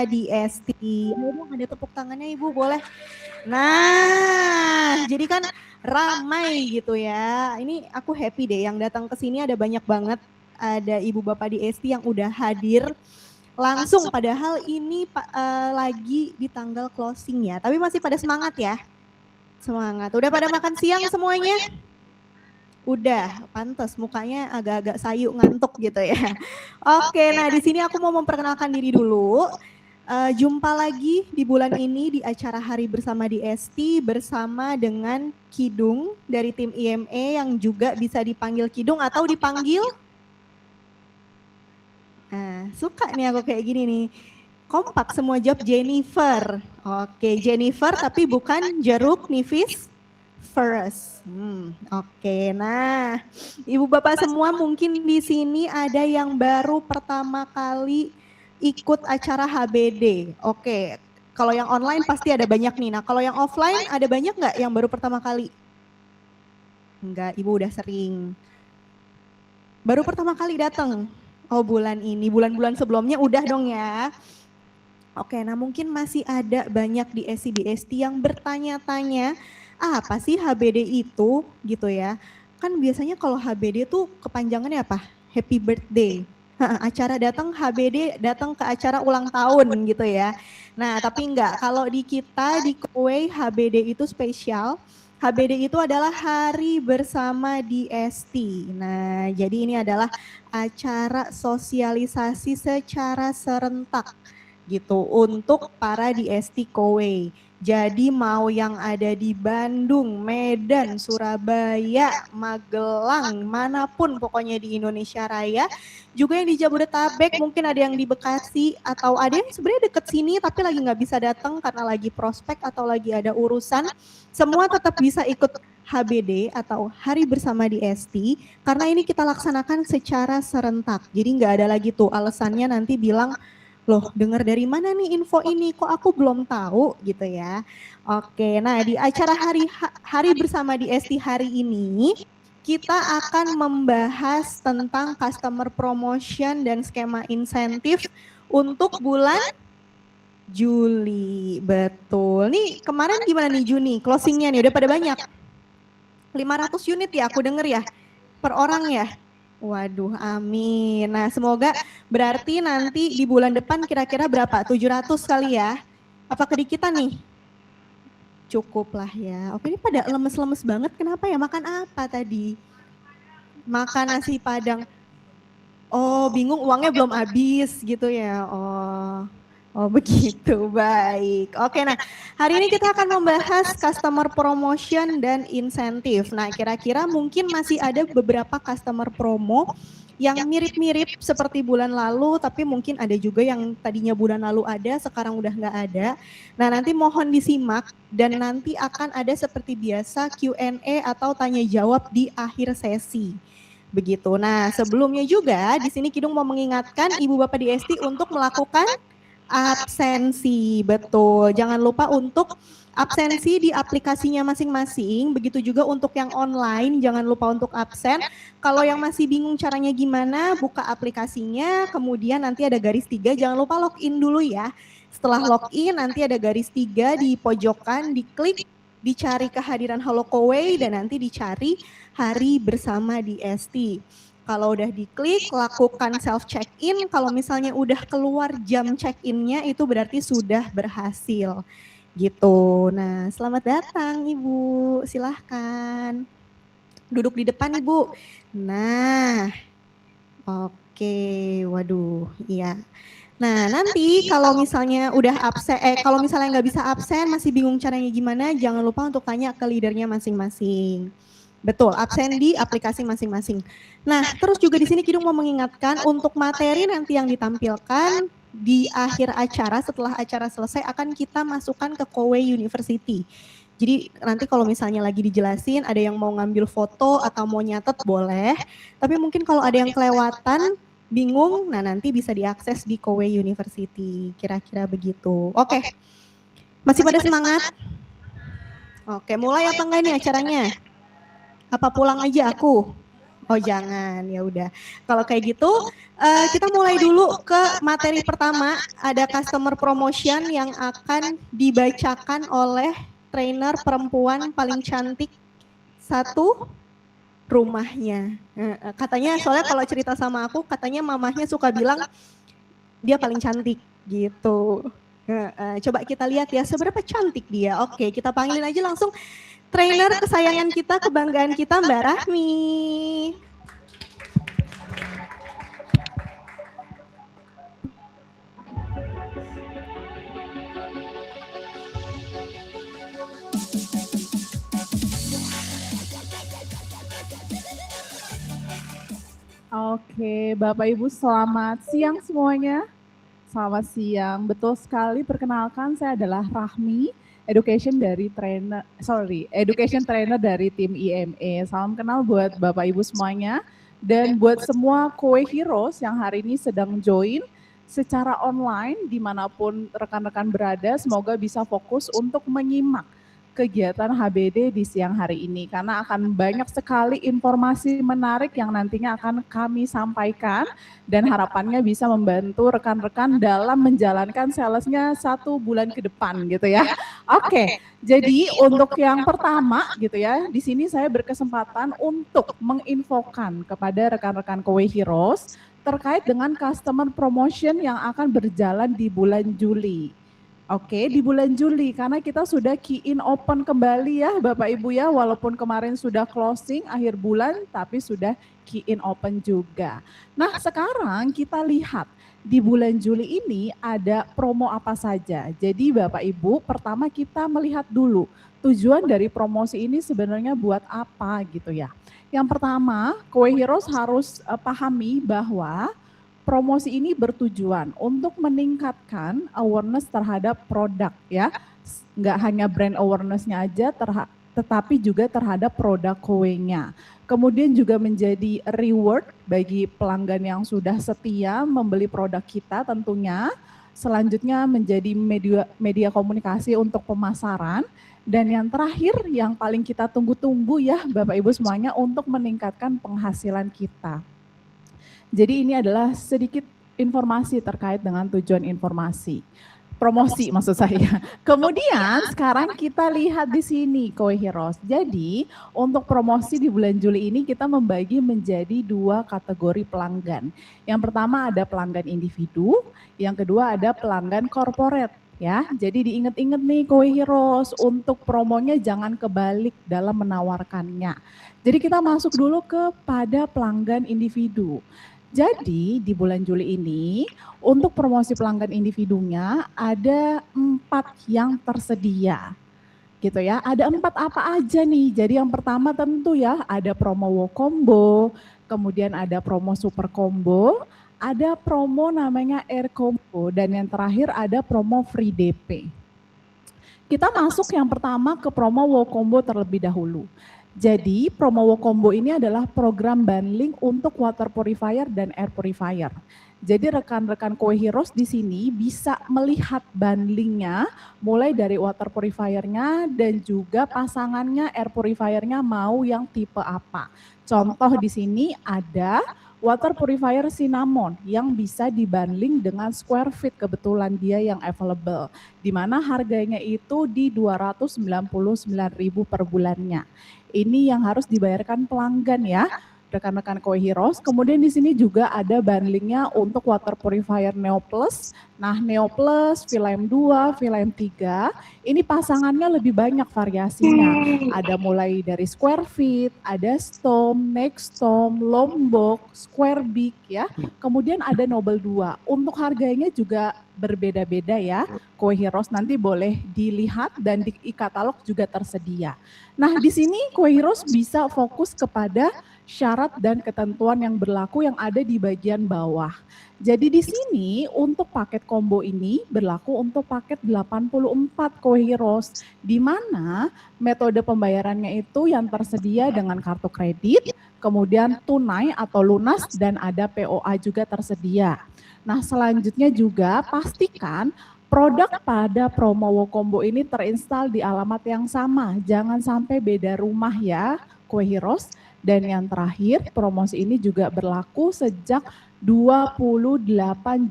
di ST. Ayo dong ada tepuk tangannya Ibu, boleh? Nah, jadi kan ramai gitu ya. Ini aku happy deh yang datang ke sini ada banyak banget. Ada Ibu Bapak di ST yang udah hadir langsung padahal ini lagi di tanggal closing ya. Tapi masih pada semangat ya? Semangat. Udah pada makan siang semuanya? Udah, pantas mukanya agak-agak sayu ngantuk gitu ya. Oke, nah di sini aku mau memperkenalkan diri dulu. Jumpa lagi di bulan ini di acara Hari Bersama di ST bersama dengan Kidung dari tim IME yang juga bisa dipanggil Kidung atau dipanggil. Nah, suka nih aku kayak gini nih. Kompak semua job Jennifer. Oke, Jennifer tapi bukan jeruk nipis first. Oke, nah Ibu Bapak semua mungkin di sini ada yang baru pertama kali ikut acara HBD. Oke, kalau yang online pasti ada banyak nih. Nah kalau yang offline ada banyak nggak yang baru pertama kali? Enggak, Ibu udah sering. Baru pertama kali datang. Oh bulan ini, bulan-bulan sebelumnya udah dong ya. Oke, nah mungkin masih ada banyak di SC yang bertanya-tanya apa sih HBD itu gitu ya. Kan biasanya kalau HBD tuh kepanjangannya apa? Happy birthday. Acara datang HBD datang ke acara ulang tahun gitu ya. Nah tapi enggak, kalau di kita di Kowei HBD itu spesial. HBD itu adalah hari bersama di ST. Nah jadi ini adalah acara sosialisasi secara serentak gitu untuk para di ST Kowei. Jadi mau yang ada di Bandung, Medan, Surabaya, Magelang, manapun pokoknya di Indonesia Raya, juga yang di Jabodetabek, mungkin ada yang di Bekasi, atau ada yang sebenarnya deket sini tapi lagi nggak bisa datang karena lagi prospek atau lagi ada urusan, semua tetap bisa ikut HBD atau Hari Bersama di ST, karena ini kita laksanakan secara serentak. Jadi nggak ada lagi tuh alasannya nanti bilang, loh dengar dari mana nih info ini kok aku belum tahu gitu ya. Oke, nah di acara hari bersama di ST hari ini kita akan membahas tentang customer promotion dan skema insentif untuk bulan Juli. Betul. Nih kemarin gimana nih Juni? Closingnya nih udah pada banyak. 500 unit ya aku denger ya per orang ya. Waduh, amin. Nah, semoga berarti nanti di bulan depan kira-kira berapa? 700 kali ya? Apa kedikitan nih? Cukup lah ya. Oke, ini pada lemes-lemes banget. Kenapa ya? Makan apa tadi? Makan nasi Padang. Oh, bingung uangnya belum habis gitu ya. Oh begitu, baik. Oke, nah hari ini kita akan membahas customer promotion dan insentif. Nah kira-kira mungkin masih ada beberapa customer promo yang mirip-mirip seperti bulan lalu, tapi mungkin ada juga yang tadinya bulan lalu ada, sekarang udah nggak ada. Nah nanti mohon disimak dan nanti akan ada seperti biasa Q&A atau tanya jawab di akhir sesi. Begitu. Nah sebelumnya juga di sini Kidung mau mengingatkan Ibu Bapak di ST untuk melakukan absensi, betul. Jangan lupa untuk absensi di aplikasinya masing-masing. Begitu juga untuk yang online, jangan lupa untuk absen. Kalau yang masih bingung caranya gimana, buka aplikasinya, kemudian nanti ada garis 3, jangan lupa login dulu ya. Setelah login, nanti ada garis 3 di pojokan, diklik, dicari kehadiran Halo Kowei, dan nanti dicari Hari Bersama di ST. Kalau udah diklik, lakukan self check-in. Kalau misalnya udah keluar jam check-innya, itu berarti sudah berhasil. Gitu. Nah, selamat datang Ibu. Silahkan. Duduk di depan Ibu. Nah, oke. Waduh, iya. Nah, nanti kalau misalnya udah absen, kalau misalnya nggak bisa absen, masih bingung caranya gimana, jangan lupa untuk tanya ke leadernya masing-masing. Betul, absen di aplikasi masing-masing. Nah, terus juga di sini Kidung mau mengingatkan untuk materi nanti yang ditampilkan di akhir acara, setelah acara selesai akan kita masukkan ke Kowei University. Jadi nanti kalau misalnya lagi dijelasin, ada yang mau ngambil foto atau mau nyatet boleh. Tapi mungkin kalau ada yang kelewatan, bingung, nah nanti bisa diakses di Kowei University. Kira-kira begitu. Oke, masih pada semangat? Oke, mulai apa enggak nih acaranya? Apa pulang aja aku? Oh jangan, ya udah. Kalau kayak gitu, kita mulai dulu ke materi pertama. Ada customer promotion yang akan dibacakan oleh trainer perempuan paling cantik satu rumahnya. Katanya soalnya kalau cerita sama aku, katanya mamahnya suka bilang dia paling cantik gitu. Coba kita lihat ya seberapa cantik dia. Oke, kita panggilin aja langsung trainer kesayangan kita, kebanggaan kita, Mbak Rahmi. Oke, Bapak Ibu selamat siang semuanya. Selamat siang, betul sekali. Perkenalkan, saya adalah Rahmi, education trainer dari tim IME. Salam kenal buat Bapak Ibu semuanya dan buat semua Kue Heroes yang hari ini sedang join secara online dimanapun rekan-rekan berada. Semoga bisa fokus untuk menyimak kegiatan HBD di siang hari ini karena akan banyak sekali informasi menarik yang nantinya akan kami sampaikan dan harapannya bisa membantu rekan-rekan dalam menjalankan salesnya 1 bulan ke depan gitu ya. Oke, jadi untuk yang pertama gitu ya, di sini saya berkesempatan untuk menginfokan kepada rekan-rekan Kue Heroes terkait dengan customer promotion yang akan berjalan di bulan Juli. Oke, di bulan Juli karena kita sudah key in open kembali ya Bapak Ibu ya, walaupun kemarin sudah closing akhir bulan tapi sudah key in open juga. Nah, sekarang kita lihat di bulan Juli ini ada promo apa saja. Jadi Bapak Ibu, pertama kita melihat dulu tujuan dari promosi ini sebenarnya buat apa gitu ya. Yang pertama, Kue Heroes harus pahami bahwa promosi ini bertujuan untuk meningkatkan awareness terhadap produk ya. Nggak hanya brand awareness-nya aja, tetapi juga terhadap produk kuenya. Kemudian juga menjadi reward bagi pelanggan yang sudah setia membeli produk kita tentunya. Selanjutnya menjadi media komunikasi untuk pemasaran. Dan yang terakhir yang paling kita tunggu-tunggu ya Bapak Ibu semuanya untuk meningkatkan penghasilan kita. Jadi ini adalah sedikit informasi terkait dengan tujuan promosi maksud saya. Kemudian sekarang kita lihat di sini Kue Heroes. Jadi untuk promosi di bulan Juli ini kita membagi menjadi 2 kategori pelanggan. Yang pertama ada pelanggan individu, yang kedua ada pelanggan corporate. Ya, jadi diingat-ingat nih Kue Heroes untuk promonya jangan kebalik dalam menawarkannya. Jadi kita masuk dulu kepada pelanggan individu. Jadi di bulan Juli ini untuk promosi pelanggan individunya ada 4 yang tersedia gitu ya. Ada 4 apa aja nih? Jadi yang pertama tentu ya ada promo Wo Combo, kemudian ada promo Super Combo, ada promo namanya Air Combo, dan yang terakhir ada promo Free DP. Kita masuk yang pertama ke promo Wo Combo terlebih dahulu. Jadi promo Wo Combo ini adalah program bundling untuk water purifier dan air purifier. Jadi rekan-rekan Kue Heroes di sini bisa melihat bundlingnya mulai dari water purifiernya dan juga pasangannya air purifiernya mau yang tipe apa. Contoh di sini ada water purifier cinnamon yang bisa dibundling dengan square feet, kebetulan dia yang available. Di mana harganya itu di 299.000 per bulannya. Ini yang harus dibayarkan pelanggan ya, rekan-rekan Kue Heroes. Kemudian di sini juga ada bundlingnya untuk water purifier Neo Plus. Nah, Neo Plus, V-Lime 2, V-Lime 3, ini pasangannya lebih banyak variasinya. Ada mulai dari square feet, ada storm, next storm, lombok, square big ya. Kemudian ada Noble 2. Untuk harganya juga berbeda-beda ya. Kue Heroes nanti boleh dilihat dan di e-katalog juga tersedia. Nah, di sini Kue Heroes bisa fokus kepada syarat dan ketentuan yang berlaku yang ada di bagian bawah. Jadi di sini untuk paket combo ini berlaku untuk paket 84 Kue Heroes, di mana metode pembayarannya itu yang tersedia dengan kartu kredit, kemudian tunai atau lunas, dan ada POA juga tersedia. Nah, selanjutnya juga pastikan produk pada promo Wo Combo ini terinstall di alamat yang sama, jangan sampai beda rumah ya Kue Heroes. Dan yang terakhir, promosi ini juga berlaku sejak 28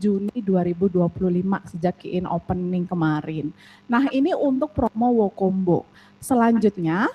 Juni 2025, sejak key-in opening kemarin. Nah, ini untuk promo Wokombo. Selanjutnya,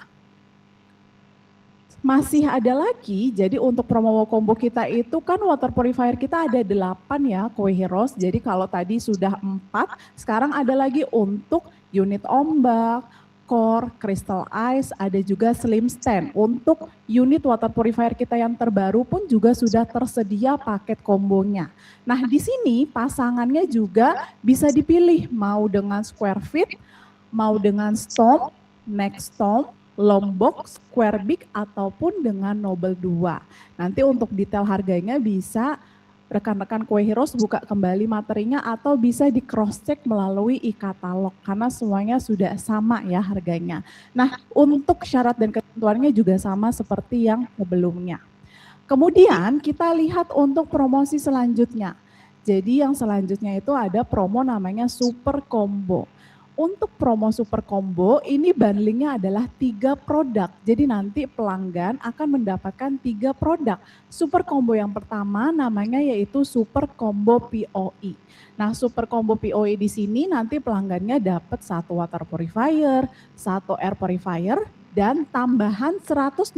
masih ada lagi, jadi untuk promo combo kita itu kan water purifier kita ada 8 ya, Kue Heroes. Jadi kalau tadi sudah 4, sekarang ada lagi untuk unit ombak, core, crystal ice, ada juga slim stand. Untuk unit water purifier kita yang terbaru pun juga sudah tersedia paket kombonya. Nah, di sini pasangannya juga bisa dipilih mau dengan square feet, mau dengan storm, next storm, Lombok, Square Big, ataupun dengan Nobel 2. Nanti untuk detail harganya bisa rekan-rekan Kue Heroes buka kembali materinya atau bisa di cross check melalui e-katalog karena semuanya sudah sama ya harganya. Nah, untuk syarat dan ketentuannya juga sama seperti yang sebelumnya. Kemudian kita lihat untuk promosi selanjutnya. Jadi yang selanjutnya itu ada promo namanya Super Combo. Untuk promo Super Combo ini bundlingnya adalah 3 produk. Jadi nanti pelanggan akan mendapatkan 3 produk. Super Combo yang pertama namanya yaitu Super Combo POE. Nah, Super Combo POE di sini nanti pelanggannya dapat 1 water purifier, 1 air purifier, dan tambahan 188.000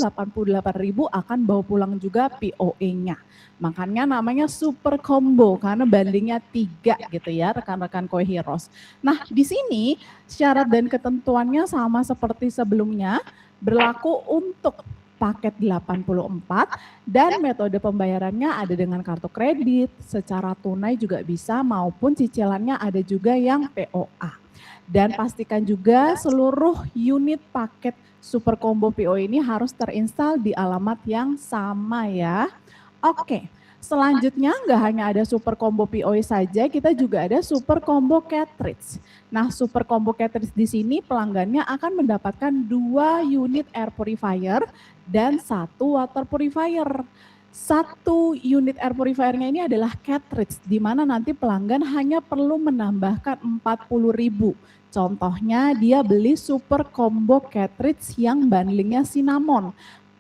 akan bawa pulang juga POE-nya. Makanya namanya Super Combo karena bandingnya 3 gitu ya rekan-rekan Kue Heroes. Nah, di sini syarat dan ketentuannya sama seperti sebelumnya, berlaku untuk paket 84 dan metode pembayarannya ada dengan kartu kredit, secara tunai juga bisa maupun cicilannya ada juga yang POA. Dan pastikan juga seluruh unit paket Super Combo PO ini harus terinstal di alamat yang sama ya. Oke, selanjutnya nggak hanya ada Super Combo POE saja, kita juga ada Super Combo Cartridge. Nah, Super Combo Cartridge di sini pelanggannya akan mendapatkan 2 unit air purifier dan 1 water purifier. 1 unit air purifiernya ini adalah cartridge, di mana nanti pelanggan hanya perlu menambahkan 40.000. Contohnya dia beli Super Combo Cartridge yang bundlingnya cinnamon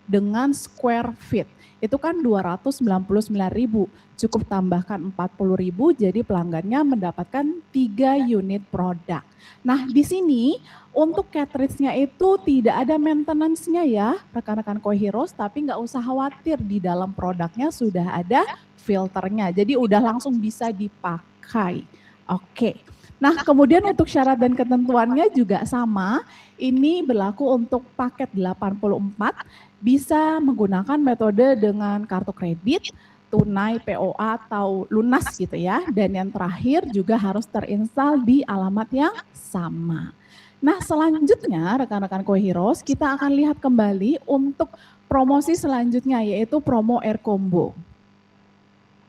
dengan square fit. Itu kan 299.000, cukup tambahkan 40.000 jadi pelanggannya mendapatkan 3 unit produk. Nah, di sini untuk cartridge-nya itu tidak ada maintenance-nya ya rekan-rekan Kue Heroes, tapi nggak usah khawatir di dalam produknya sudah ada filternya, jadi udah langsung bisa dipakai. Oke. Nah, kemudian untuk syarat dan ketentuannya juga sama, ini berlaku untuk paket 84, bisa menggunakan metode dengan kartu kredit, tunai, POA, atau lunas gitu ya. Dan yang terakhir juga harus terinstal di alamat yang sama. Nah, selanjutnya rekan-rekan Kue Heroes kita akan lihat kembali untuk promosi selanjutnya yaitu promo Air Combo.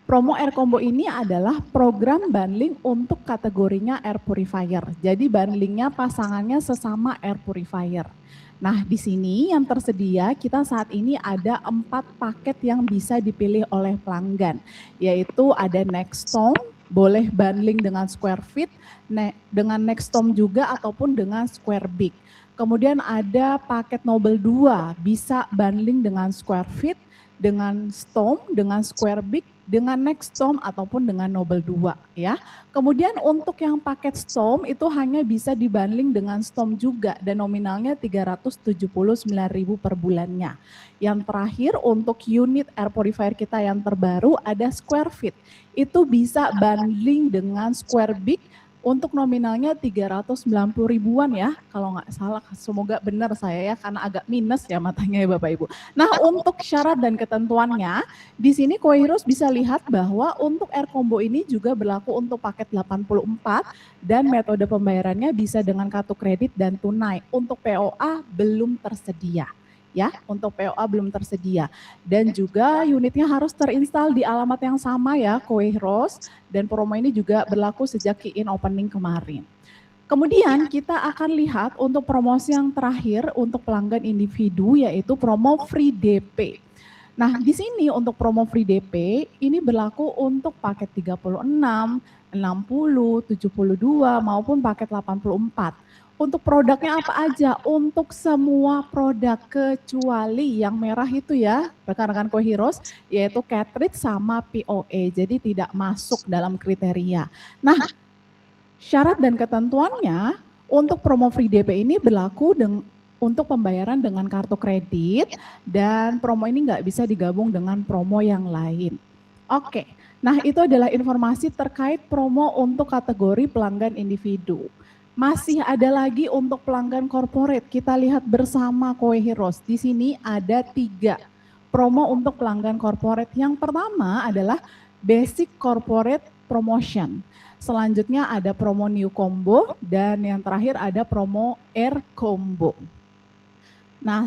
Promo Air Combo ini adalah program bundling untuk kategorinya air purifier. Jadi bundlingnya pasangannya sesama air purifier. Nah, di sini yang tersedia kita saat ini ada 4 paket yang bisa dipilih oleh pelanggan, yaitu ada Nextom, boleh bundling dengan Square Fit, dengan Nextom juga ataupun dengan Square Big. Kemudian ada paket Nobel 2, bisa bundling dengan Square Fit, dengan Storm, dengan Square Big, dengan Nextom ataupun dengan Nobel 2 ya. Kemudian untuk yang paket Storm itu hanya bisa dibundling dengan Storm juga dan nominalnya 379.000 per bulannya. Yang terakhir untuk unit air purifier kita yang terbaru ada Square Fit. Itu bisa bundling dengan Square Big untuk nominalnya 390.000-an ya, kalau nggak salah, semoga benar saya ya, karena agak minus ya matanya ya Bapak Ibu. Nah, untuk syarat dan ketentuannya, di sini Kue Heroes bisa lihat bahwa untuk Air Combo ini juga berlaku untuk paket 84 dan metode pembayarannya bisa dengan kartu kredit dan tunai. Untuk POA belum tersedia. Ya, untuk POA belum tersedia. Dan juga unitnya harus terinstal di alamat yang sama ya, Kue Heroes. Dan promo ini juga berlaku sejak key-in opening kemarin. Kemudian kita akan lihat untuk promosi yang terakhir untuk pelanggan individu yaitu promo free DP. Nah, di sini untuk promo free DP ini berlaku untuk paket 36, 60, 72 maupun paket 84. Untuk produknya apa aja? Untuk semua produk kecuali yang merah itu ya, rekan-rekan Coheroes, yaitu cartridge sama POE. Jadi tidak masuk dalam kriteria. Nah, syarat dan ketentuannya untuk promo free DP ini berlaku untuk pembayaran dengan kartu kredit dan promo ini nggak bisa digabung dengan promo yang lain. Oke, nah itu adalah informasi terkait promo untuk kategori pelanggan individu. Masih ada lagi untuk pelanggan corporate. Kita lihat bersama Coheroes. Di sini ada 3 promo untuk pelanggan corporate. Yang pertama adalah basic corporate promotion. Selanjutnya ada promo new combo dan yang terakhir ada promo air combo. Nah,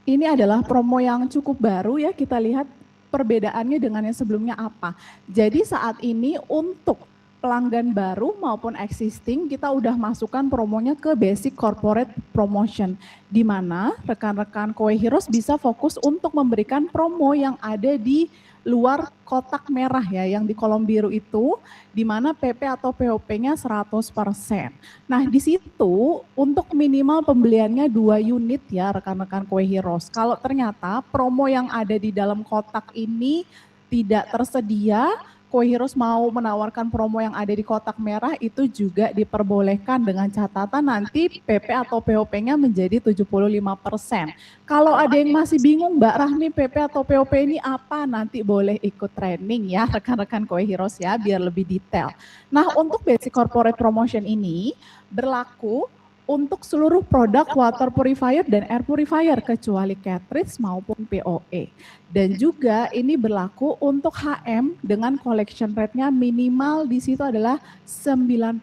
ini adalah promo yang cukup baru ya, kita lihat perbedaannya dengan yang sebelumnya apa. Jadi saat ini untuk pelanggan baru maupun existing kita udah masukkan promonya ke basic corporate promotion, di mana rekan-rekan Coheroes bisa fokus untuk memberikan promo yang ada di luar kotak merah ya, yang di kolom biru itu, di mana PP atau POP-nya 100%. Nah di situ untuk minimal pembeliannya 2 unit ya rekan-rekan Coheroes. Kalau ternyata promo yang ada di dalam kotak ini tidak tersedia, Coheroes mau menawarkan promo yang ada di kotak merah itu juga diperbolehkan dengan catatan nanti PP atau POP-nya menjadi 75%. Kalau ada yang masih bingung Mbak Rahmi PP atau POP ini apa, nanti boleh ikut training ya rekan-rekan Coheroes ya biar lebih detail. Nah untuk basic corporate promotion ini berlaku untuk seluruh produk water purifier dan air purifier kecuali cartridge maupun POE. Dan juga ini berlaku untuk HM dengan collection rate-nya minimal di situ adalah 90%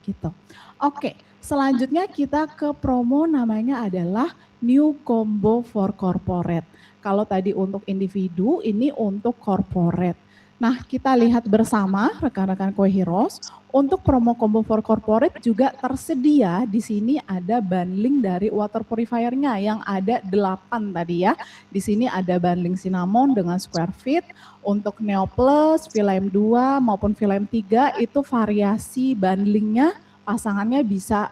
gitu. Oke, selanjutnya kita ke promo namanya adalah new combo for corporate. Kalau tadi untuk individu, ini untuk corporate. Nah, kita lihat bersama rekan-rekan Coheroes, untuk promo combo for corporate juga tersedia di sini ada bundling dari water purifier-nya yang ada 8 tadi ya. Di sini ada bundling cinnamon dengan square feet, untuk Neo Plus, Vilime 2 maupun Vilime 3 itu variasi bundlingnya pasangannya bisa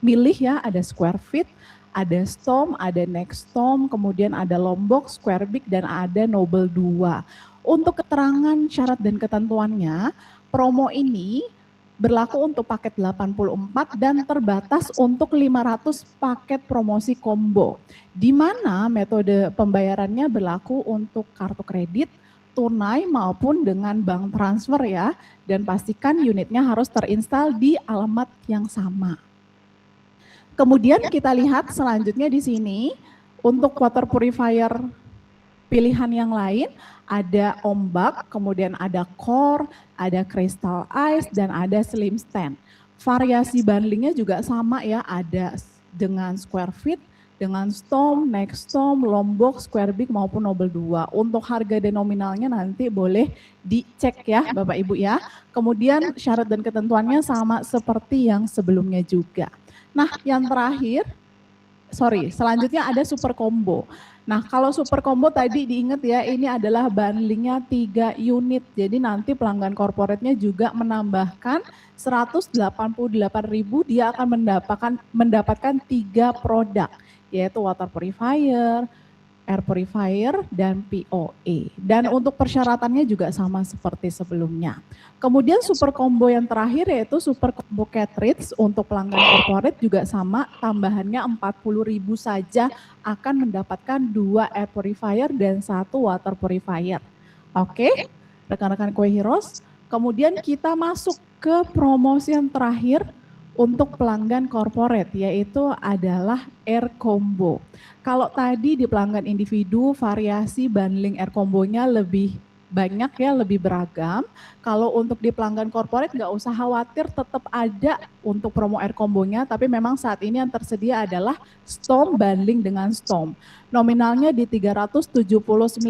milih ya, ada square feet, ada Storm, ada Next Storm, kemudian ada Lombok, Square Big, dan ada Noble 2. Untuk keterangan syarat dan ketentuannya, promo ini berlaku untuk paket 84 dan terbatas untuk 500 paket promosi combo, di mana metode pembayarannya berlaku untuk kartu kredit, tunai maupun dengan bank transfer ya, dan pastikan unitnya harus terinstal di alamat yang sama. Kemudian kita lihat selanjutnya di sini untuk water purifier pilihan yang lain ada ombak, kemudian ada core, ada crystal ice, dan ada slim stand. Variasi bundlingnya juga sama ya, ada dengan square feet, dengan Storm, Next Storm, Lombok, Square Big maupun Noble 2. Untuk harga dan nominalnya nanti boleh dicek ya Bapak Ibu ya. Kemudian syarat dan ketentuannya sama seperti yang sebelumnya juga. Nah yang terakhir, selanjutnya ada super combo. Nah kalau super combo tadi diingat ya, ini adalah bundlingnya 3 unit. Jadi nanti pelanggan corporate-nya juga menambahkan 188.000, dia akan mendapatkan 3 produk, yaitu water purifier, air purifier, dan POE. Dan untuk persyaratannya juga sama seperti sebelumnya. Kemudian super combo yang terakhir yaitu super combo cartridge untuk pelanggan corporate juga sama, tambahannya 40.000 saja akan mendapatkan 2 air purifier dan 1 water purifier. Oke, rekan-rekan Coheroes. Kemudian kita masuk ke promosi yang terakhir untuk pelanggan corporate, yaitu adalah air combo. Kalau tadi di pelanggan individu variasi bundling air combonya lebih banyak ya, lebih beragam. Kalau untuk di pelanggan corporate nggak usah khawatir, tetap ada untuk promo air combonya, tapi memang saat ini yang tersedia adalah Storm bundling dengan Storm. Nominalnya di 379.000,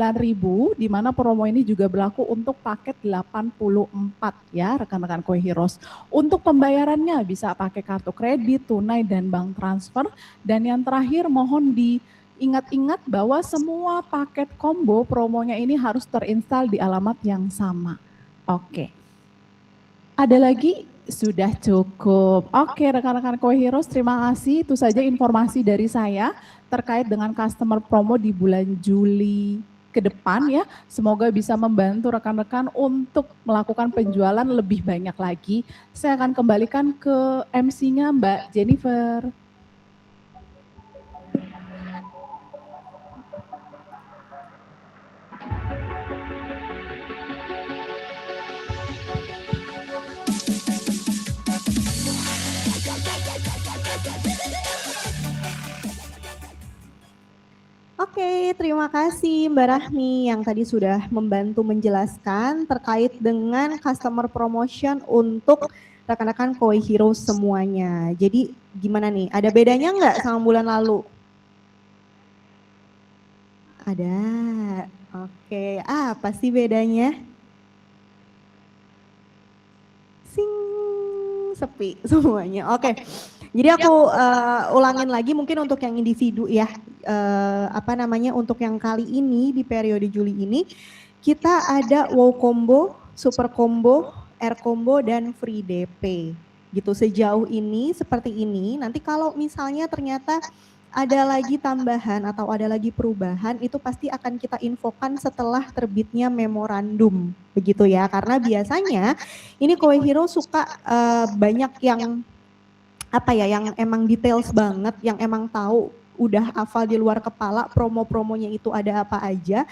di mana promo ini juga berlaku untuk paket 84 ya rekan-rekan Coheroes. Untuk pembayarannya bisa pakai kartu kredit, tunai, dan bank transfer. Dan yang terakhir mohon diingat-ingat bahwa semua paket combo promonya ini harus terinstal di alamat yang sama. Oke. Ada lagi Sudah cukup. Oke, rekan-rekan Kue Heroes, terima kasih. Itu saja informasi dari saya terkait dengan customer promo di bulan Juli ke depan ya. Semoga bisa membantu rekan-rekan untuk melakukan penjualan lebih banyak lagi. Saya akan kembalikan ke MC-nya Mbak Jennifer. Oke, terima kasih Mbak Rahmi yang tadi sudah membantu menjelaskan terkait dengan customer promotion untuk rekan-rekan Koi Hero semuanya. Jadi gimana nih, ada bedanya nggak sama bulan lalu? Ada. Oke, apa sih bedanya? Sing, sepi semuanya. Oke. Jadi aku ulangin lagi mungkin untuk yang individu ya, untuk yang kali ini di periode Juli ini kita ada wow combo, super combo, air combo dan free DP. Gitu sejauh ini seperti ini. Nanti kalau misalnya ternyata ada lagi tambahan atau ada lagi perubahan itu pasti akan kita infokan setelah terbitnya memorandum begitu ya, karena biasanya ini Kue Hero suka banyak yang yang emang details banget, yang emang tahu udah hafal di luar kepala promo-promonya itu ada apa aja,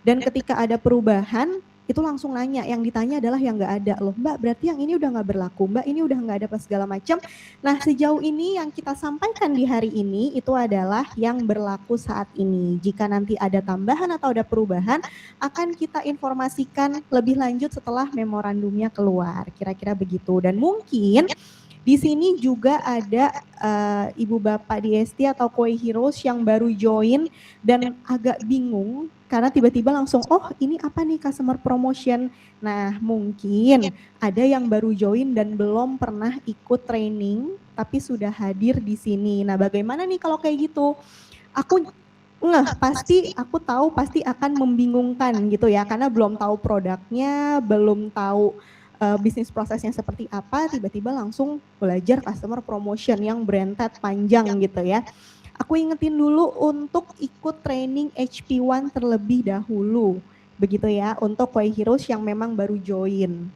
dan ketika ada perubahan itu langsung nanya, yang ditanya adalah yang nggak ada loh, Mbak berarti yang ini udah nggak berlaku, Mbak ini udah nggak ada pas segala macam. Nah sejauh ini yang kita sampaikan di hari ini itu adalah yang berlaku saat ini. Jika nanti ada tambahan atau ada perubahan akan kita informasikan lebih lanjut setelah memorandumnya keluar, kira-kira begitu. Dan mungkin di sini juga ada ibu bapak di ST atau Koi Heroes yang baru join dan agak bingung karena tiba-tiba langsung, oh ini apa nih customer promotion. Nah mungkin ada yang baru join dan belum pernah ikut training tapi sudah hadir di sini. Nah bagaimana nih kalau kayak gitu? Aku tahu pasti akan membingungkan gitu ya, karena belum tahu produknya, belum tahu bisnis prosesnya seperti apa, tiba-tiba langsung belajar customer promotion yang branded panjang gitu ya. Aku ingetin dulu untuk ikut training HP1 terlebih dahulu, begitu ya, untuk Koi Heroes yang memang baru join.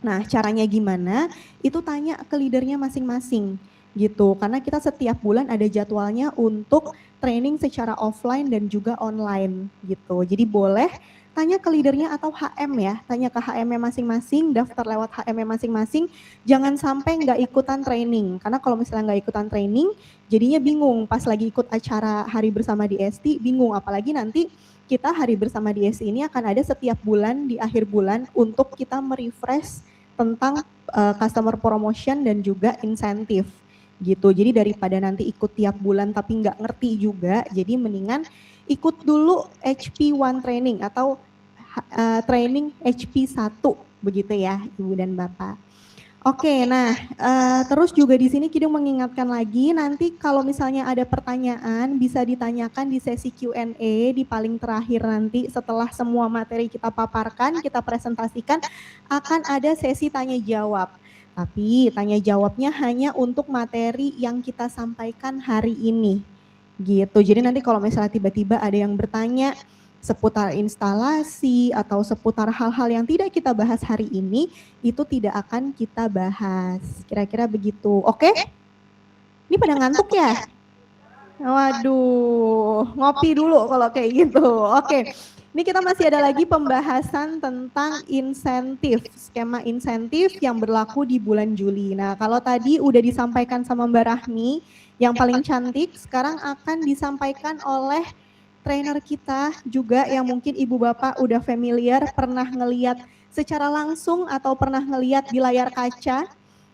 Nah caranya gimana? Itu tanya ke leadernya masing-masing gitu, karena kita setiap bulan ada jadwalnya untuk training secara offline dan juga online gitu. Jadi boleh tanya ke leadernya atau HM ya, tanya ke HM-nya masing-masing, daftar lewat HM-nya masing-masing, jangan sampai nggak ikutan training, karena kalau misalnya nggak ikutan training, jadinya bingung pas lagi ikut acara hari bersama di ST, bingung, apalagi nanti kita hari bersama di ST ini akan ada setiap bulan di akhir bulan untuk kita merefresh tentang customer promotion dan juga insentif gitu. Jadi daripada nanti ikut tiap bulan tapi nggak ngerti juga, jadi mendingan ikut dulu HP1 training atau training HP1 begitu ya Ibu dan Bapak. Oke, nah terus juga di sini Kidung mengingatkan lagi, nanti kalau misalnya ada pertanyaan bisa ditanyakan di sesi Q&A di paling terakhir nanti setelah semua materi kita paparkan, kita presentasikan, akan ada sesi tanya jawab. Tapi tanya jawabnya hanya untuk materi yang kita sampaikan hari ini gitu. Jadi nanti kalau misalnya tiba-tiba ada yang bertanya seputar instalasi atau seputar hal-hal yang tidak kita bahas hari ini, itu tidak akan kita bahas. Kira-kira begitu. Oke? Ini pada ngantuk ya? Waduh, ngopi dulu kalau kayak gitu. Oke. Ini kita masih ada lagi pembahasan tentang insentif, skema insentif yang berlaku di bulan Juli. Nah, kalau tadi udah disampaikan sama Mbak Rahmi, yang paling cantik sekarang akan disampaikan oleh trainer kita juga yang mungkin ibu bapak udah familiar, pernah ngeliat secara langsung atau pernah ngeliat di layar kaca.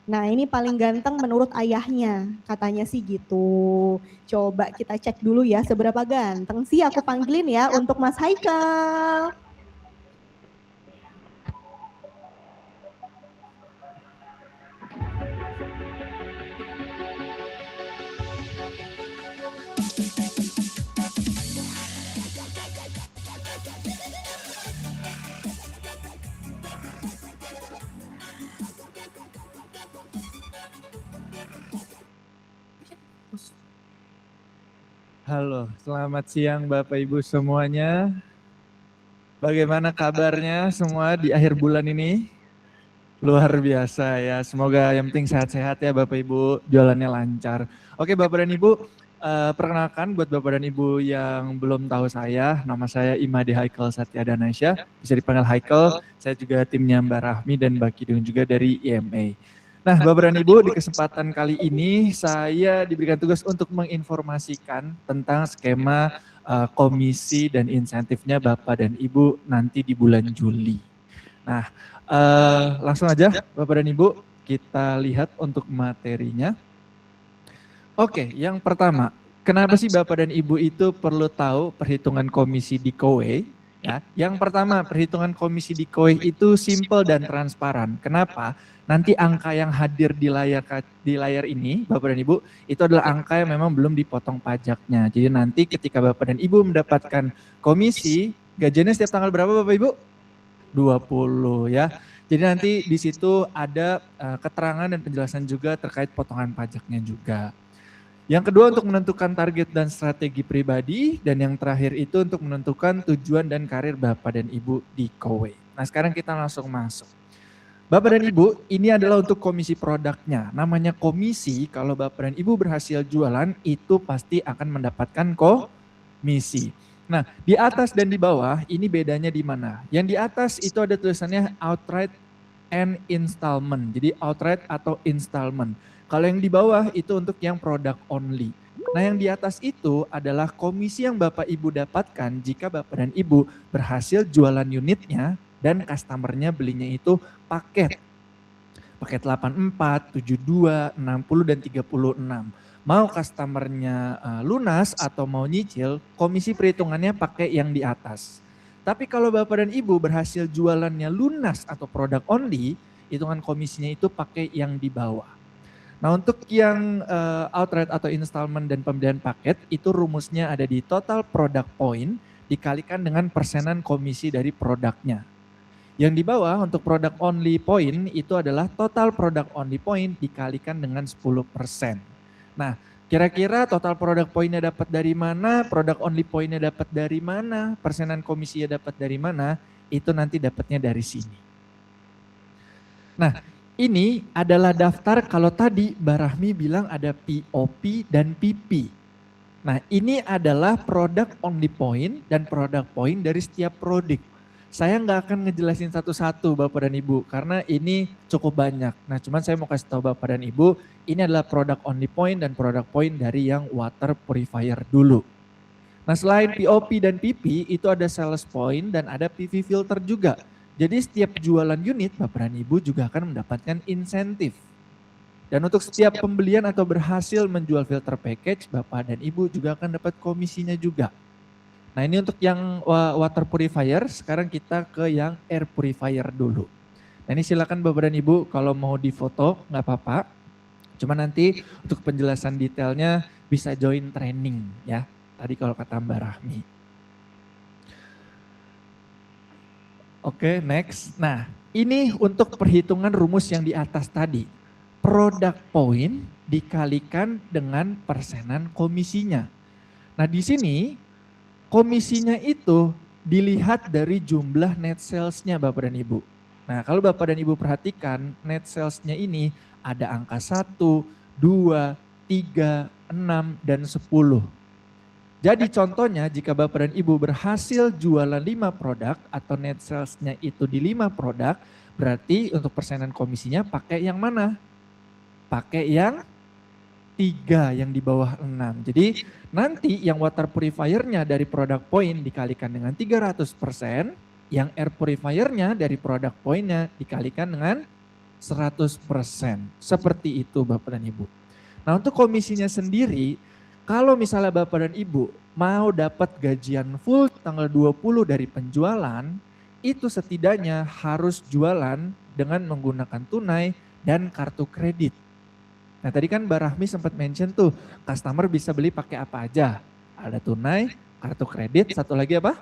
Nah ini paling ganteng menurut ayahnya, katanya sih gitu. Coba kita cek dulu ya seberapa ganteng sih, aku panggilin ya untuk Mas Haikal. Halo, selamat siang Bapak Ibu semuanya. Bagaimana kabarnya semua di akhir bulan ini? Luar biasa ya, semoga yang penting sehat-sehat ya Bapak Ibu, jualannya lancar. Oke Bapak dan Ibu, perkenalkan buat Bapak dan Ibu yang belum tahu saya, nama saya Imade Haikal Satyadanasya, bisa dipanggil Haikal, saya juga timnya Mbak Rahmi dan Mbak Kidung juga dari IMA. Nah Bapak dan Ibu, di kesempatan kali ini saya diberikan tugas untuk menginformasikan tentang skema komisi dan insentifnya Bapak dan Ibu nanti di bulan Juli. Nah, langsung aja Bapak dan Ibu kita lihat untuk materinya. Oke, yang pertama, kenapa sih Bapak dan Ibu itu perlu tahu perhitungan komisi di KOE? Ya, yang pertama, perhitungan komisi di KOE itu simple dan transparan. Kenapa? Nanti angka yang hadir di layar ini, Bapak dan Ibu, itu adalah angka yang memang belum dipotong pajaknya. Jadi nanti ketika Bapak dan Ibu mendapatkan komisi, gajiannya setiap tanggal berapa Bapak Ibu? 20 ya. Jadi nanti di situ ada keterangan dan penjelasan juga terkait potongan pajaknya juga. Yang kedua untuk menentukan target dan strategi pribadi, dan yang terakhir itu untuk menentukan tujuan dan karir Bapak dan Ibu di KOE. Nah sekarang kita langsung masuk. Bapak dan Ibu, ini adalah untuk komisi produknya. Namanya komisi, kalau Bapak dan Ibu berhasil jualan, itu pasti akan mendapatkan komisi. Nah, di atas dan di bawah, ini bedanya di mana? Yang di atas itu ada tulisannya outright and installment. Jadi outright atau installment. Kalau yang di bawah itu untuk yang product only. Nah yang di atas itu adalah komisi yang Bapak Ibu dapatkan jika Bapak dan Ibu berhasil jualan unitnya dan customernya belinya itu paket. Paket 84, 72, 60, dan 36. Mau customernya lunas atau mau nyicil, komisi perhitungannya pakai yang di atas. Tapi kalau Bapak dan Ibu berhasil jualannya lunas atau product only, hitungan komisinya itu pakai yang di bawah. Nah untuk yang outright atau installment dan pembelian paket itu rumusnya ada di total product point dikalikan dengan persenan komisi dari produknya. Yang di bawah untuk product only point itu adalah total product only point dikalikan dengan 10%. Nah kira-kira total product pointnya dapat dari mana, product only pointnya dapat dari mana, persenan komisinya dapat dari mana, itu nanti dapatnya dari sini. Nah ini adalah daftar kalau tadi Mbak Rahmi bilang ada POP dan PP. Nah ini adalah product only point dan product point dari setiap produk. Saya nggak akan ngejelasin satu-satu Bapak dan Ibu karena ini cukup banyak. Nah cuman saya mau kasih tahu Bapak dan Ibu ini adalah product only point dan product point dari yang water purifier dulu. Nah selain POP dan PP itu ada sales point dan ada PV filter juga. Jadi setiap jualan unit Bapak dan Ibu juga akan mendapatkan insentif. Dan untuk setiap pembelian atau berhasil menjual filter package Bapak dan Ibu juga akan dapat komisinya juga. Nah ini untuk yang water purifier, sekarang kita ke yang air purifier dulu. Nah ini silakan Bapak dan Ibu kalau mau difoto nggak apa-apa. Cuma nanti untuk penjelasan detailnya bisa join training ya. Tadi kalau kata Mbak Rahmi. Oke, next. Nah, ini untuk perhitungan rumus yang di atas tadi. Product point dikalikan dengan persenan komisinya. Nah, di sini komisinya itu dilihat dari jumlah net sales-nya Bapak dan Ibu. Nah, kalau Bapak dan Ibu perhatikan net sales-nya ini ada angka 1, 2, 3, 6, dan 10. Jadi contohnya jika Bapak dan Ibu berhasil jualan 5 produk atau net sales-nya itu di 5 produk, berarti untuk persenan komisinya pakai yang mana? Pakai yang 3 yang di bawah 6. Jadi nanti yang water purifier-nya dari product point dikalikan dengan 300%, yang air purifier-nya dari product point-nya dikalikan dengan 100%. Seperti itu Bapak dan Ibu. Nah untuk komisinya sendiri, kalau misalnya Bapak dan Ibu mau dapat gajian full tanggal 20 dari penjualan, itu setidaknya harus jualan dengan menggunakan tunai dan kartu kredit. Nah tadi kan Mbak Rahmi sempat mention tuh, customer bisa beli pakai apa aja. Ada tunai, kartu kredit, satu lagi apa?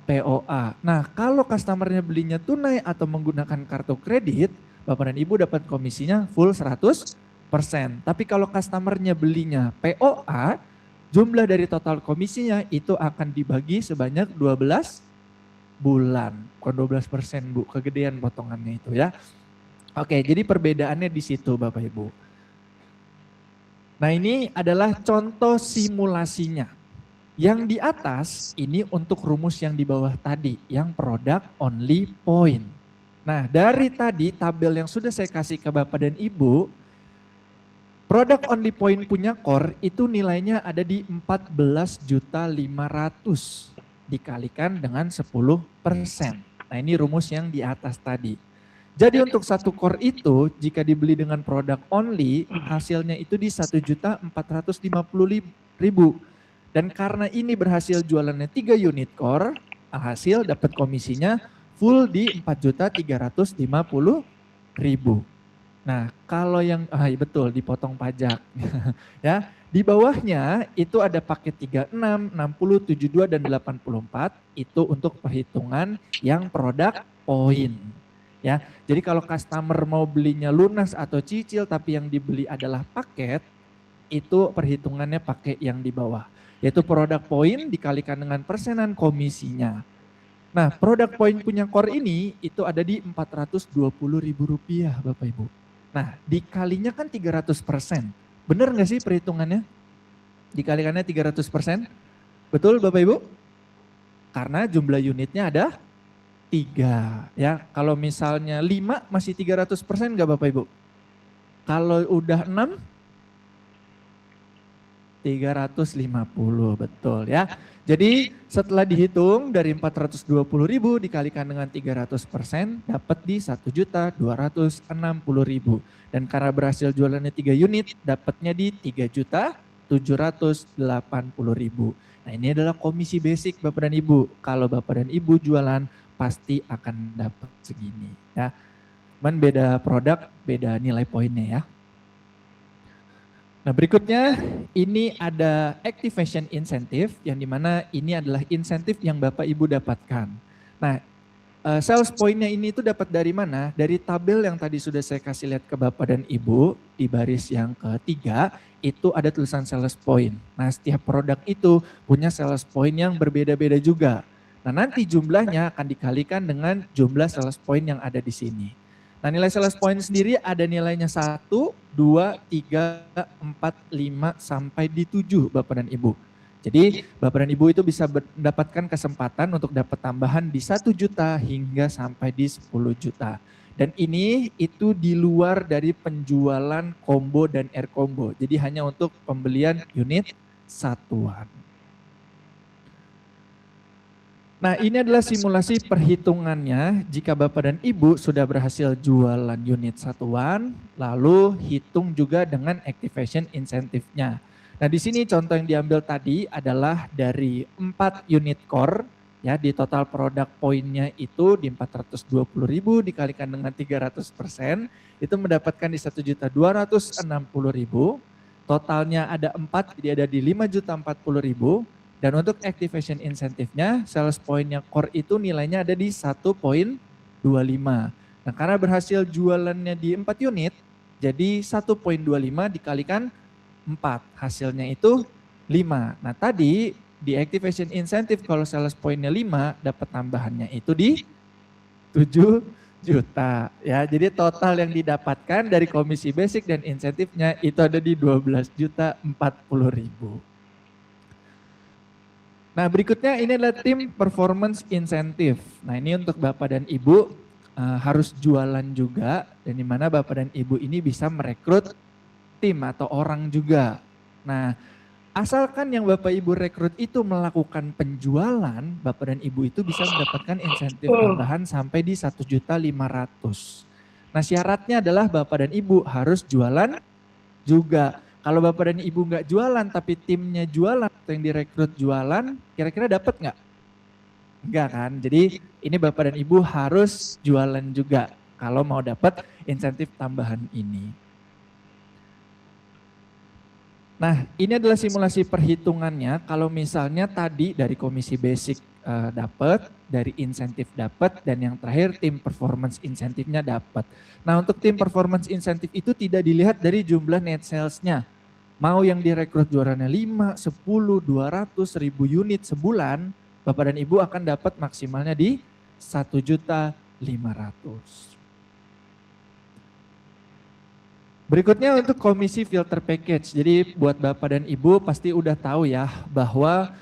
POA. Nah kalau customernya belinya tunai atau menggunakan kartu kredit, Bapak dan Ibu dapat komisinya full 100%. Tapi kalau customernya belinya POA, jumlah dari total komisinya itu akan dibagi sebanyak 12 bulan. Bukan 12%, Bu, kegedean potongannya itu ya. Oke, jadi perbedaannya di situ Bapak Ibu. Nah, ini adalah contoh simulasinya. Yang di atas ini untuk rumus yang di bawah tadi, yang product only point. Nah, dari tadi tabel yang sudah saya kasih ke Bapak dan Ibu, product only point punya core itu nilainya ada di 14.500.000 dikalikan dengan 10%. Nah, ini rumus yang di atas tadi. Jadi untuk satu core itu jika dibeli dengan produk only hasilnya itu di 1.450.000. Dan karena ini berhasil jualannya 3 unit core, hasil dapat komisinya full di 4.350.000. Nah, kalau yang betul dipotong pajak. Ya, di bawahnya itu ada paket 36, 60, 72 dan 84 itu untuk perhitungan yang produk poin. Ya, jadi kalau customer mau belinya lunas atau cicil tapi yang dibeli adalah paket, itu perhitungannya pakai yang di bawah. Yaitu produk poin dikalikan dengan persenan komisinya. Nah, produk poin punya core ini itu ada di Rp420.000 Bapak Ibu. Nah, dikalinya kan 300%. Benar nggak sih perhitungannya? Dikalikannya 300%? Betul Bapak Ibu? Karena jumlah unitnya ada 3. Ya, kalau misalnya 5 masih 300% nggak Bapak Ibu? Kalau udah 6? 350, betul ya. Jadi setelah dihitung dari 420.000 dikalikan dengan 300% dapat di 1.260.000. Dan karena berhasil jualannya 3 unit dapatnya di 3.780.000. Nah, ini adalah komisi basic Bapak dan Ibu. Kalau Bapak dan Ibu jualan pasti akan dapat segini ya. Cuman beda produk, beda nilai poinnya ya. Nah, berikutnya ini ada activation incentive yang dimana ini adalah insentif yang Bapak Ibu dapatkan. Nah, sales pointnya ini itu dapat dari mana? Dari tabel yang tadi sudah saya kasih lihat ke Bapak dan Ibu di baris yang ketiga itu ada tulisan sales point. Nah, setiap produk itu punya sales point yang berbeda-beda juga. Nah, nanti jumlahnya akan dikalikan dengan jumlah sales point yang ada di sini. Nah, nilai sales point sendiri ada nilainya 1, 2, 3, 4, 5, sampai di 7 Bapak dan Ibu. Jadi Bapak dan Ibu itu bisa mendapatkan kesempatan untuk dapat tambahan di 1 juta hingga sampai di 10 juta. Dan ini itu di luar dari penjualan combo dan air combo. Jadi hanya untuk pembelian unit satuan. Nah, ini adalah simulasi perhitungannya jika Bapak dan Ibu sudah berhasil jualan unit satuan, lalu hitung juga dengan activation insentifnya. Nah, di sini contoh yang diambil tadi adalah dari 4 unit core, ya di total produk poinnya itu di 420.000 dikalikan dengan 300%, itu mendapatkan di 1.260.000. Totalnya ada 4, jadi ada di 5.040.000. Dan untuk activation insentifnya, sales pointnya core itu nilainya ada di 1.25. Nah, karena berhasil jualannya di 4 unit, jadi 1.25 dikalikan 4, hasilnya itu 5. Nah, tadi di activation incentive kalau sales pointnya 5, dapat tambahannya itu di 7 juta. Ya, jadi total yang didapatkan dari komisi basic dan insentifnya itu ada di 12.040.000. Nah, berikutnya ini adalah tim performance incentive. Nah, ini untuk Bapak dan Ibu harus jualan juga, dan di mana Bapak dan Ibu ini bisa merekrut tim atau orang juga. Nah, asalkan yang Bapak Ibu rekrut itu melakukan penjualan, Bapak dan Ibu itu bisa mendapatkan insentif tambahan sampai di 1.500.000. Nah, syaratnya adalah Bapak dan Ibu harus jualan juga. Kalau Bapak dan Ibu nggak jualan tapi timnya jualan atau yang direkrut jualan, kira-kira dapat nggak? Enggak kan? Jadi ini Bapak dan Ibu harus jualan juga kalau mau dapat insentif tambahan ini. Nah, ini adalah simulasi perhitungannya. Kalau misalnya tadi dari komisi basic dapat, dari insentif dapat, dan yang terakhir tim performance insentifnya dapat. Nah, untuk tim performance insentif itu tidak dilihat dari jumlah net sales-nya. Mau yang direkrut juaranya 5, 10, 200, 1000 unit sebulan, Bapak dan Ibu akan dapat maksimalnya di 1.500.000. Berikutnya untuk komisi filter package. Jadi buat Bapak dan Ibu pasti udah tahu ya bahwa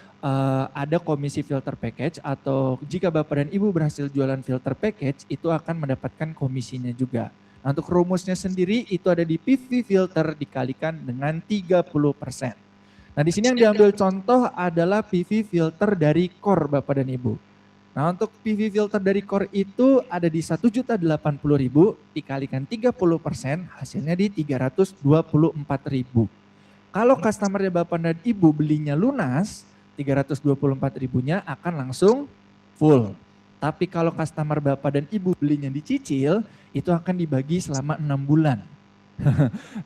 ada komisi filter package, atau jika Bapak dan Ibu berhasil jualan filter package itu akan mendapatkan komisinya juga. Nah, untuk rumusnya sendiri itu ada di PV filter dikalikan dengan 30%. Nah, di sini yang diambil contoh adalah PV filter dari core Bapak dan Ibu. Nah, untuk PV filter dari core itu ada di 1.080.000 dikalikan 30%, hasilnya di 324.000. Kalau customernya Bapak dan Ibu belinya lunas, 324.000-nya akan langsung full. Tapi kalau customer Bapak dan Ibu belinya dicicil, itu akan dibagi selama 6 bulan.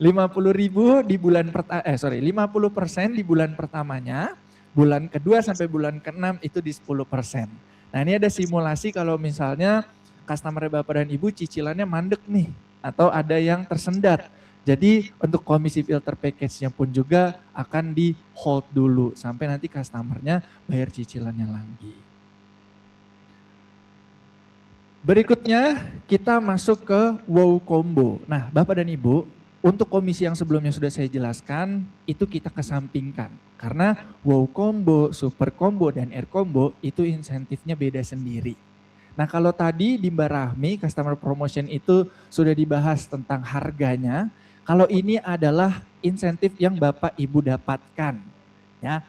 50.000 di bulan 50% di bulan pertamanya, bulan kedua sampai bulan ke-6 itu di 10%. Nah, ini ada simulasi kalau misalnya customer Bapak dan Ibu cicilannya mandek nih, atau ada yang tersendat. Jadi untuk komisi filter package-nya pun juga akan di hold dulu sampai nanti customernya bayar cicilannya lagi. Berikutnya kita masuk ke wow combo. Nah, Bapak dan Ibu, untuk komisi yang sebelumnya sudah saya jelaskan, itu kita kesampingkan. Karena wow combo, super combo, dan air combo itu insentifnya beda sendiri. Nah, kalau tadi di Mbak Rahmi, customer promotion itu sudah dibahas tentang harganya. Kalau ini adalah insentif yang Bapak Ibu dapatkan. Ya.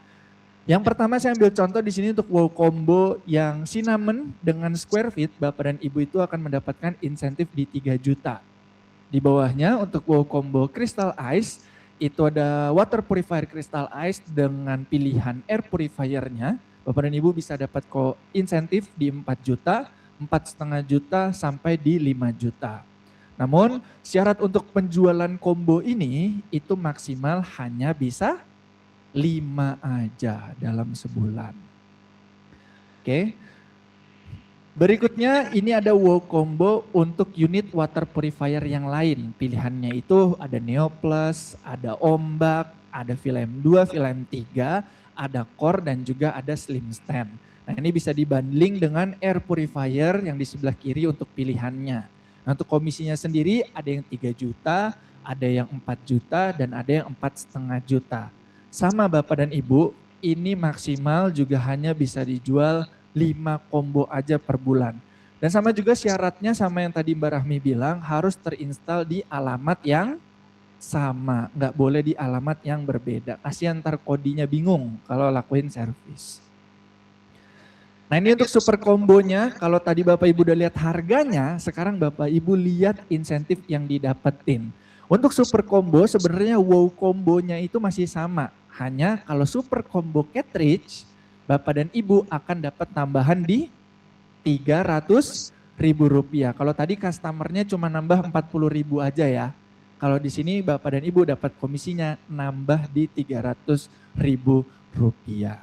Yang pertama saya ambil contoh di sini untuk wow combo yang cinnamon dengan square feet, Bapak dan Ibu itu akan mendapatkan insentif di 3 juta. Di bawahnya untuk wow combo crystal ice, itu ada water purifier crystal ice dengan pilihan air purifiernya. Bapak dan Ibu bisa dapat insentif di 4 juta, 4,5 juta sampai di 5 juta. Namun syarat untuk penjualan combo ini itu maksimal hanya bisa 5 aja dalam sebulan. Oke. Berikutnya ini ada wow combo untuk unit water purifier yang lain. Pilihannya itu ada Neo Plus, ada Ombak, ada Vilem 2, Vilem 3, ada Core, dan juga ada Slim Stand. Nah, ini bisa dibundling dengan air purifier yang di sebelah kiri untuk pilihannya. Nah, untuk komisinya sendiri ada yang 3 juta, ada yang 4 juta, dan ada yang 4,5 juta. Sama Bapak dan Ibu, ini maksimal juga hanya bisa dijual 5 combo aja per bulan. Dan sama juga syaratnya sama yang tadi Mbak Rahmi bilang, harus terinstall di alamat yang sama, nggak boleh di alamat yang berbeda. Kasihan ntar kodinya bingung kalau lakuin servis. Nah, ini untuk super kombonya, kalau tadi Bapak Ibu udah lihat harganya, sekarang Bapak Ibu lihat insentif yang didapetin. Untuk super combo sebenarnya wow kombonya itu masih sama. Hanya kalau super combo cartridge, Bapak dan Ibu akan dapat tambahan di 300.000 rupiah. Kalau tadi customernya cuma nambah 40.000 aja ya. Kalau di sini Bapak dan Ibu dapat komisinya nambah di 300.000 rupiah.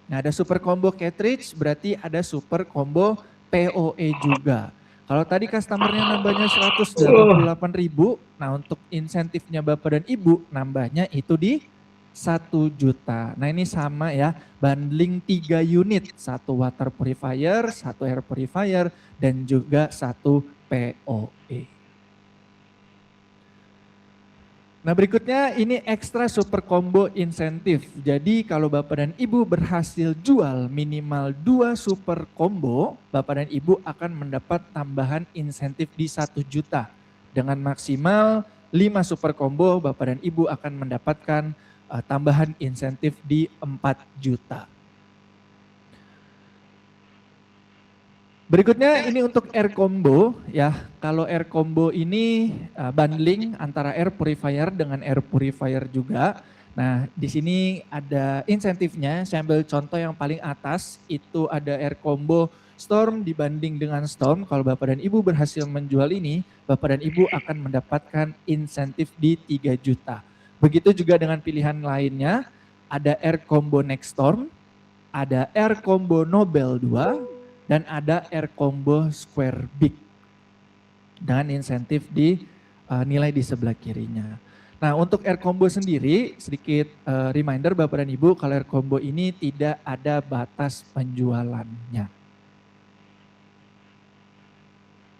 Nah, ada super combo cartridge berarti ada super combo POE juga. Kalau tadi customernya nambahnya 188.000, nah untuk insentifnya Bapak dan Ibu nambahnya itu di 1 juta. Nah, ini sama ya, bundling 3 unit, 1 water purifier, 1 air purifier, dan juga 1 POE. Nah, berikutnya ini ekstra super combo insentif. Jadi kalau Bapak dan Ibu berhasil jual minimal 2 super combo, Bapak dan Ibu akan mendapat tambahan insentif di 1 juta. Dengan maksimal 5 super combo, Bapak dan Ibu akan mendapatkan tambahan insentif di 4 juta. Berikutnya ini untuk air combo ya. Kalau air combo ini bundling antara air purifier dengan air purifier juga. Nah, di sini ada insentifnya. Saya ambil contoh yang paling atas, itu ada air combo Storm dibanding dengan Storm. Kalau Bapak dan Ibu berhasil menjual ini, Bapak dan Ibu akan mendapatkan insentif di 3 juta. Begitu juga dengan pilihan lainnya, ada air combo Next Storm, ada air combo Nobel 2, dan ada air combo Square Big dengan insentif di nilai di sebelah kirinya. Nah, untuk Air Combo sendiri, sedikit reminder Bapak dan Ibu, kalau Air Combo ini tidak ada batas penjualannya.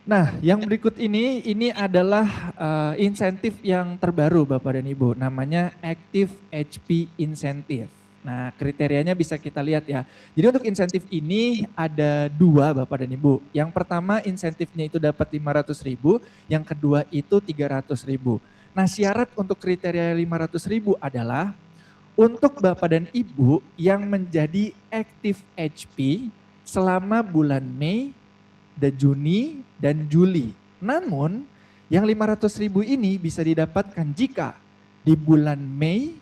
Nah, yang berikut ini adalah insentif yang terbaru Bapak dan Ibu, namanya Active HP Incentive. Nah, kriterianya bisa kita lihat ya. Jadi untuk insentif ini ada 2 Bapak dan Ibu. Yang pertama insentifnya itu dapat 500.000, yang kedua itu 300.000. Nah, syarat untuk kriteria 500.000 adalah untuk Bapak dan Ibu yang menjadi Active HP selama bulan Mei, Juni, dan Juli. Namun yang 500.000 ini bisa didapatkan jika di bulan Mei,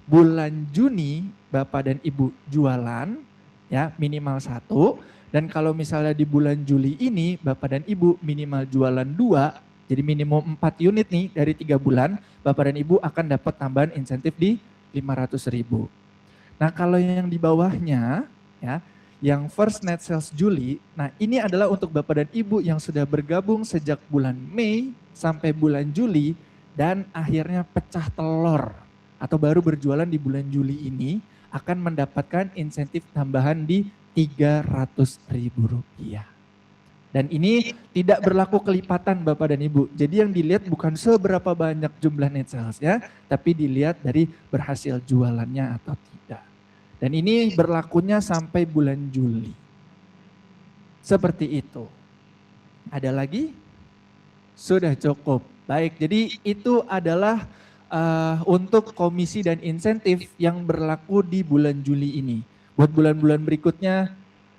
bulan Juni Bapak dan Ibu jualan ya minimal 1, dan kalau misalnya di bulan Juli ini Bapak dan Ibu minimal jualan 2, jadi minimum 4 unit nih dari 3 bulan, Bapak dan Ibu akan dapat tambahan insentif di 500.000. Nah, kalau yang di bawahnya ya, yang first net sales Juli, nah ini adalah untuk Bapak dan Ibu yang sudah bergabung sejak bulan Mei sampai bulan Juli dan akhirnya pecah telur atau baru berjualan di bulan Juli ini akan mendapatkan insentif tambahan di Rp300.000. Dan ini tidak berlaku kelipatan Bapak dan Ibu. Jadi yang dilihat bukan seberapa banyak jumlah net sales ya, tapi dilihat dari berhasil jualannya atau tidak. Dan ini berlakunya sampai bulan Juli. Seperti itu. Ada lagi? Sudah cukup. Baik, jadi itu adalah untuk komisi dan insentif yang berlaku di bulan Juli ini. Buat bulan-bulan berikutnya,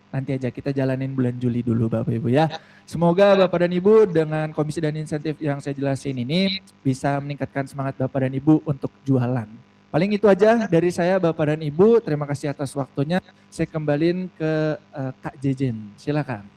nanti aja kita jalanin bulan Juli dulu Bapak Ibu ya. Semoga Bapak dan Ibu dengan komisi dan insentif yang saya jelasin ini bisa meningkatkan semangat Bapak dan Ibu untuk jualan. Paling itu aja dari saya Bapak dan Ibu. Terima kasih atas waktunya. Saya kembaliin ke Kak Jejen. Silakan.